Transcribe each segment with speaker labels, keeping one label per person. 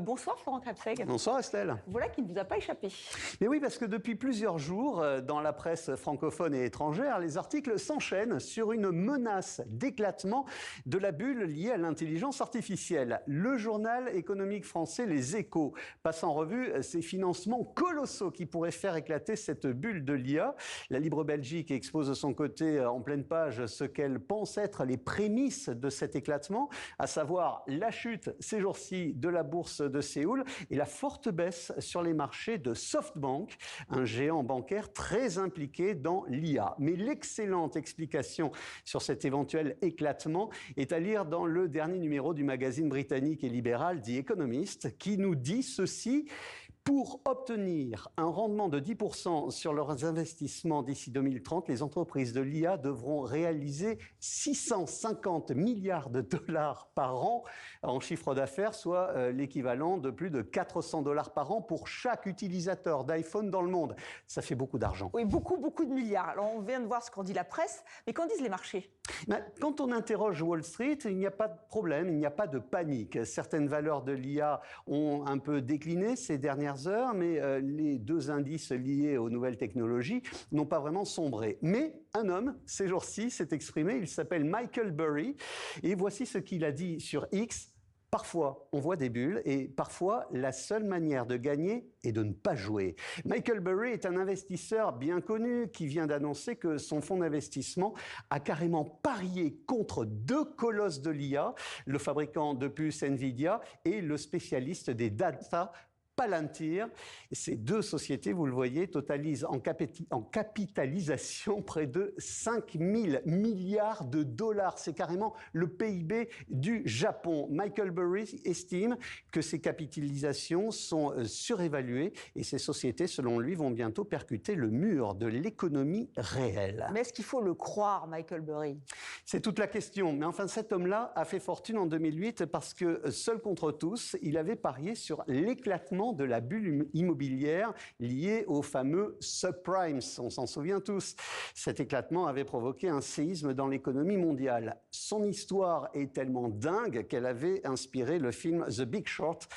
Speaker 1: Bonsoir Florent Krepseg.
Speaker 2: Bonsoir Estelle.
Speaker 1: Voilà qui ne vous a pas échappé.
Speaker 2: Mais oui, parce que depuis plusieurs jours, dans la presse francophone et étrangère, les articles s'enchaînent sur une menace d'éclatement de la bulle liée à l'intelligence artificielle. Le journal économique français Les Échos passe en revue ces financements colossaux qui pourraient faire éclater cette bulle de l'IA. La Libre Belgique expose de son côté en pleine page ce qu'elle pense être les prémices de cet éclatement, à savoir la chute ces jours-ci de la bourse de Séoul et la forte baisse sur les marchés de SoftBank, un géant bancaire très impliqué dans l'IA. Mais l'excellente explication sur cet éventuel éclatement est à lire dans le dernier numéro du magazine britannique et libéral The Economist, qui nous dit ceci: pour obtenir un rendement de 10% sur leurs investissements d'ici 2030, les entreprises de l'IA devront réaliser 650 milliards de dollars par an en chiffre d'affaires, soit l'équivalent de plus de 400 dollars par an pour chaque utilisateur d'iPhone dans le monde. Ça fait beaucoup d'argent.
Speaker 1: Oui, beaucoup de milliards. Alors on vient de voir ce qu'en dit la presse, mais qu'en disent les marchés?
Speaker 2: Quand on interroge Wall Street, il n'y a pas de problème, il n'y a pas de panique. Certaines valeurs de l'IA ont un peu décliné ces dernières heures, mais les deux indices liés aux nouvelles technologies n'ont pas vraiment sombré. Mais un homme, ces jours-ci, s'est exprimé, il s'appelle Michael Burry, et voici ce qu'il a dit sur X. Parfois, on voit des bulles et parfois, la seule manière de gagner est de ne pas jouer. Michael Burry est un investisseur bien connu qui vient d'annoncer que son fonds d'investissement a carrément parié contre deux colosses de l'IA, le fabricant de puces Nvidia et le spécialiste des data Palantir. Ces deux sociétés, vous le voyez, totalisent en capitalisation près de 5 000 milliards de dollars. C'est carrément le PIB du Japon. Michael Burry estime que ces capitalisations sont surévaluées et ces sociétés, selon lui, vont bientôt percuter le mur de l'économie réelle.
Speaker 1: Mais est-ce qu'il faut le croire, Michael Burry?
Speaker 2: C'est toute la question. Mais enfin, cet homme-là a fait fortune en 2008 parce que, seul contre tous, il avait parié sur l'éclatement de la bulle immobilière liée aux fameux subprimes. On s'en souvient tous. Cet éclatement avait provoqué un séisme dans l'économie mondiale. Son histoire est tellement dingue qu'elle avait inspiré le film The Big Short,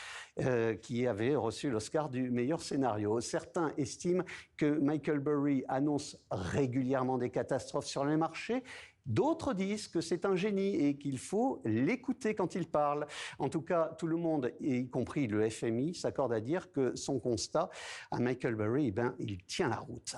Speaker 2: qui avait reçu l'Oscar du meilleur scénario. Certains estiment que Michael Burry annonce régulièrement des catastrophes sur les marchés. D'autres disent que c'est un génie et qu'il faut l'écouter quand il parle. En tout cas, tout le monde, y compris le FMI, s'accorde à dire que son constat à Michael Burry, il tient la route.